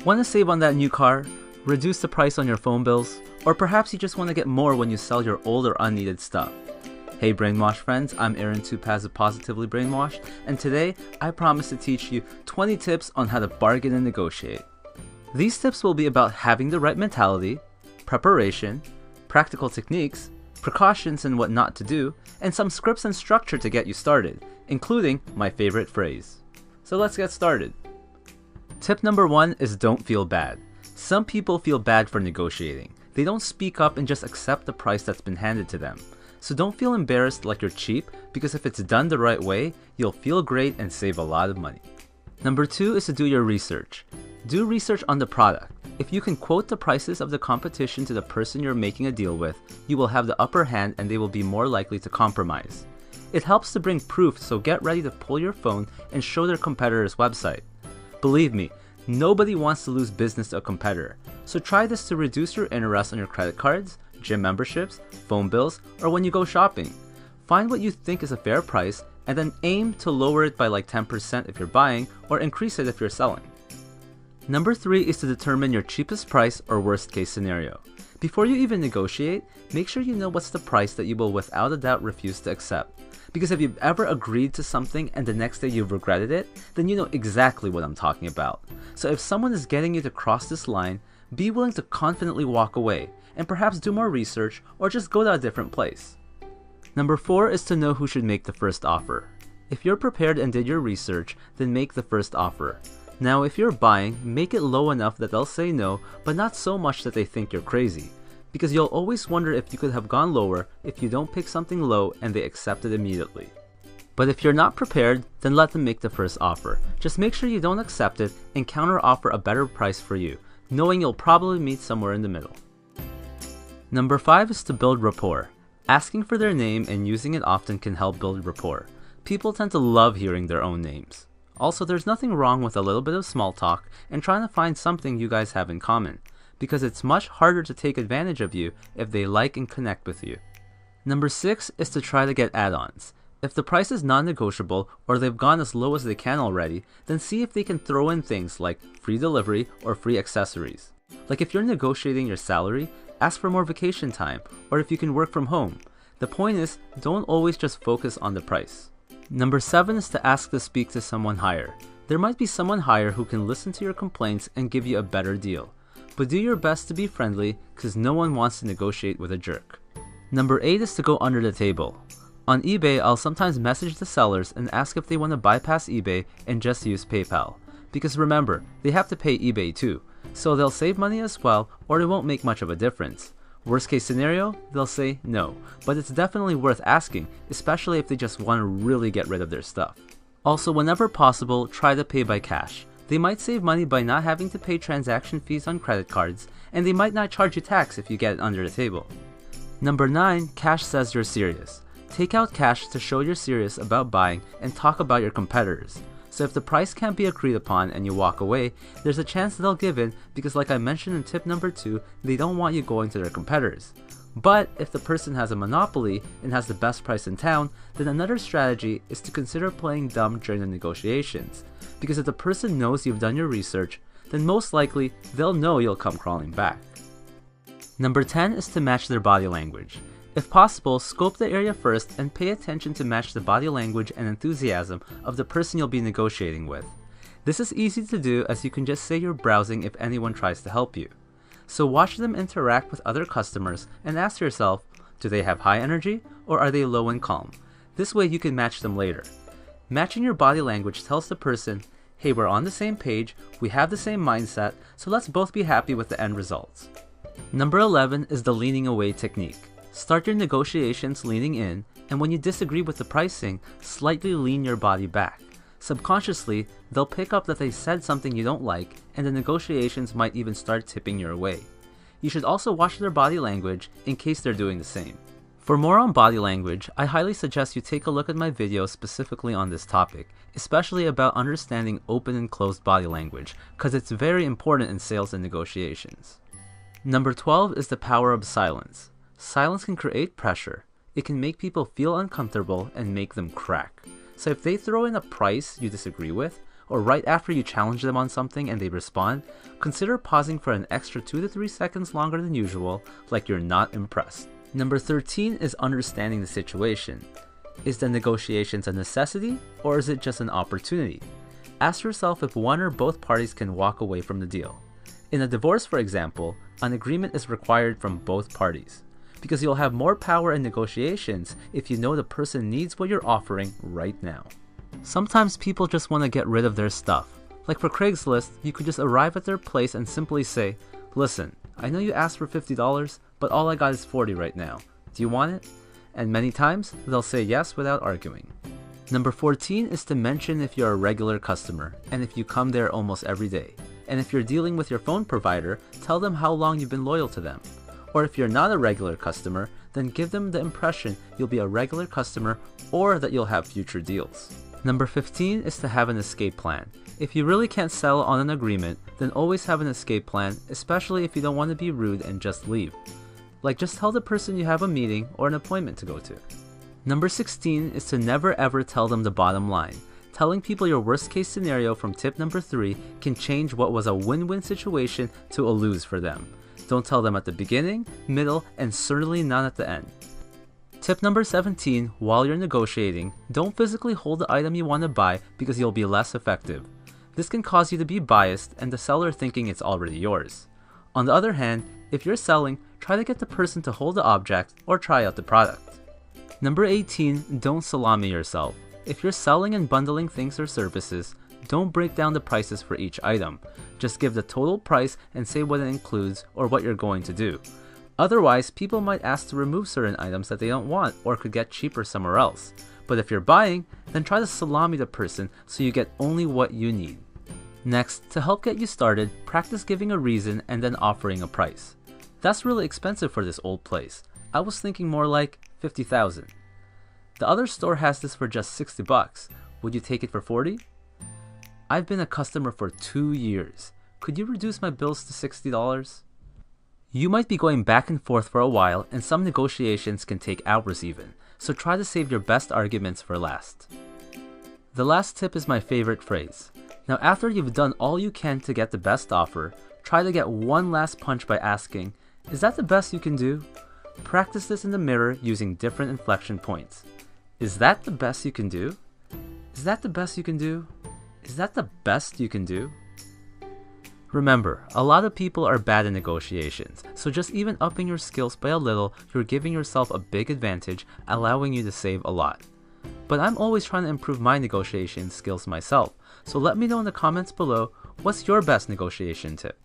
Want to save on that new car? Reduce the price on your phone bills? Or perhaps you just want to get more when you sell your old or unneeded stuff? Hey Brainwash friends, I'm Aaron Tupaz of Positively Brainwashed, and today I promise to teach you 20 tips on how to bargain and negotiate. These tips will be about having the right mentality, preparation, practical techniques, precautions and what not to do, and some scripts and structure to get you started, including my favorite phrase. So let's get started. Tip number 1 is don't feel bad. Some people feel bad for negotiating. They don't speak up and just accept the price that's been handed to them. So don't feel embarrassed like you're cheap, because if it's done the right way, you'll feel great and save a lot of money. Number 2 is to do your research. Do research on the product. If you can quote the prices of the competition to the person you're making a deal with, you will have the upper hand and they will be more likely to compromise. It helps to bring proof, so get ready to pull your phone and show their competitor's website. Believe me, nobody wants to lose business to a competitor, so try this to reduce your interest on your credit cards, gym memberships, phone bills, or when you go shopping. Find what you think is a fair price and then aim to lower it by like 10% if you're buying, or increase it if you're selling. Number 3 is to determine your cheapest price or worst case scenario. Before you even negotiate, make sure you know what's the price that you will without a doubt refuse to accept. Because if you've ever agreed to something and the next day you've regretted it, then you know exactly what I'm talking about. So if someone is getting you to cross this line, be willing to confidently walk away, and perhaps do more research or just go to a different place. Number 4 is to know who should make the first offer. If you're prepared and did your research, then make the first offer. Now if you're buying, make it low enough that they'll say no, but not so much that they think you're crazy. Because you'll always wonder if you could have gone lower if you don't pick something low and they accept it immediately. But if you're not prepared, then let them make the first offer. Just make sure you don't accept it and counter offer a better price for you, knowing you'll probably meet somewhere in the middle. Number 5 is to build rapport. Asking for their name and using it often can help build rapport. People tend to love hearing their own names. Also, there's nothing wrong with a little bit of small talk and trying to find something you guys have in common, because it's much harder to take advantage of you if they like and connect with you. Number 6 is to try to get add-ons. If the price is non-negotiable or they've gone as low as they can already, then see if they can throw in things like free delivery or free accessories. Like if you're negotiating your salary, ask for more vacation time, or if you can work from home. The point is, don't always just focus on the price. Number 7 is to ask to speak to someone higher. There might be someone higher who can listen to your complaints and give you a better deal. But do your best to be friendly, because no one wants to negotiate with a jerk. Number 8 is to go under the table. On eBay, I'll sometimes message the sellers and ask if they want to bypass eBay and just use PayPal. Because remember, they have to pay eBay too, so they'll save money as well, or it won't make much of a difference. Worst case scenario, they'll say no, but it's definitely worth asking, especially if they just want to really get rid of their stuff. Also, whenever possible, try to pay by cash. They might save money by not having to pay transaction fees on credit cards, and they might not charge you tax if you get it under the table. Number 9, cash says you're serious. Take out cash to show you're serious about buying and talk about your competitors. So if the price can't be agreed upon and you walk away, there's a chance they'll give in, because like I mentioned in tip number 2, they don't want you going to their competitors. But if the person has a monopoly and has the best price in town, then another strategy is to consider playing dumb during the negotiations. Because if the person knows you've done your research, then most likely they'll know you'll come crawling back. Number 10 is to match their body language. If possible, scope the area first and pay attention to match the body language and enthusiasm of the person you'll be negotiating with. This is easy to do, as you can just say you're browsing if anyone tries to help you. So watch them interact with other customers and ask yourself, do they have high energy or are they low and calm? This way you can match them later. Matching your body language tells the person, hey, we're on the same page, we have the same mindset, so let's both be happy with the end results. Number 11 is the leaning away technique. Start your negotiations leaning in, and when you disagree with the pricing, slightly lean your body back. Subconsciously, they'll pick up that they said something you don't like, and the negotiations might even start tipping your way. You should also watch their body language in case they're doing the same. For more on body language, I highly suggest you take a look at my video specifically on this topic, especially about understanding open and closed body language, because it's very important in sales and negotiations. Number 12 is the power of silence. Silence can create pressure. It can make people feel uncomfortable and make them crack. So if they throw in a price you disagree with, or right after you challenge them on something and they respond, consider pausing for an extra 2 to 3 seconds longer than usual, like you're not impressed. Number 13 is understanding the situation. Is the negotiations a necessity, or is it just an opportunity? Ask yourself if one or both parties can walk away from the deal. In a divorce, for example, an agreement is required from both parties, because you'll have more power in negotiations if you know the person needs what you're offering right now. Sometimes people just want to get rid of their stuff. Like for Craigslist, you could just arrive at their place and simply say, "Listen, I know you asked for $50, but all I got is $40 right now. Do you want it?" And many times, they'll say yes without arguing. Number 14 is to mention if you're a regular customer, and if you come there almost every day. And if you're dealing with your phone provider, tell them how long you've been loyal to them. Or if you're not a regular customer, then give them the impression you'll be a regular customer or that you'll have future deals. Number 15 is to have an escape plan. If you really can't settle on an agreement, then always have an escape plan, especially if you don't want to be rude and just leave. Like just tell the person you have a meeting or an appointment to go to. Number 16 is to never ever tell them the bottom line. Telling people your worst case scenario from tip number 3 can change what was a win-win situation to a lose for them. Don't tell them at the beginning, middle, and certainly not at the end. Tip number 17, while you're negotiating, don't physically hold the item you want to buy because you'll be less effective. This can cause you to be biased and the seller thinking it's already yours. On the other hand, if you're selling, try to get the person to hold the object or try out the product. Number 18, don't salami yourself. If you're selling and bundling things or services, don't break down the prices for each item. Just give the total price and say what it includes or what you're going to do. Otherwise, people might ask to remove certain items that they don't want or could get cheaper somewhere else. But if you're buying, then try to salami the person so you get only what you need. Next, to help get you started, practice giving a reason and then offering a price. That's really expensive for this old place. I was thinking more like $50,000. The other store has this for just $60. Would you take it for $40? I've been a customer for 2 years. Could you reduce my bills to $60? You might be going back and forth for a while, and some negotiations can take hours even, so try to save your best arguments for last. The last tip is my favorite phrase. Now after you've done all you can to get the best offer, try to get one last punch by asking, "Is that the best you can do?" Practice this in the mirror using different inflection points. Is that the best you can do? Is that the best you can do? Is that the best you can do? Remember, a lot of people are bad in negotiations, so just even upping your skills by a little, you're giving yourself a big advantage, allowing you to save a lot. But I'm always trying to improve my negotiation skills myself, so let me know in the comments below, what's your best negotiation tip?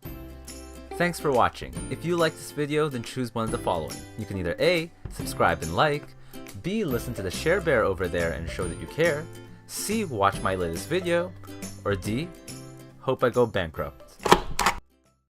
Thanks for watching. If you like this video, then choose one of the following. You can either A, subscribe and like, B, listen to the share bear over there and show that you care, C, watch my latest video, or D, hope I go bankrupt.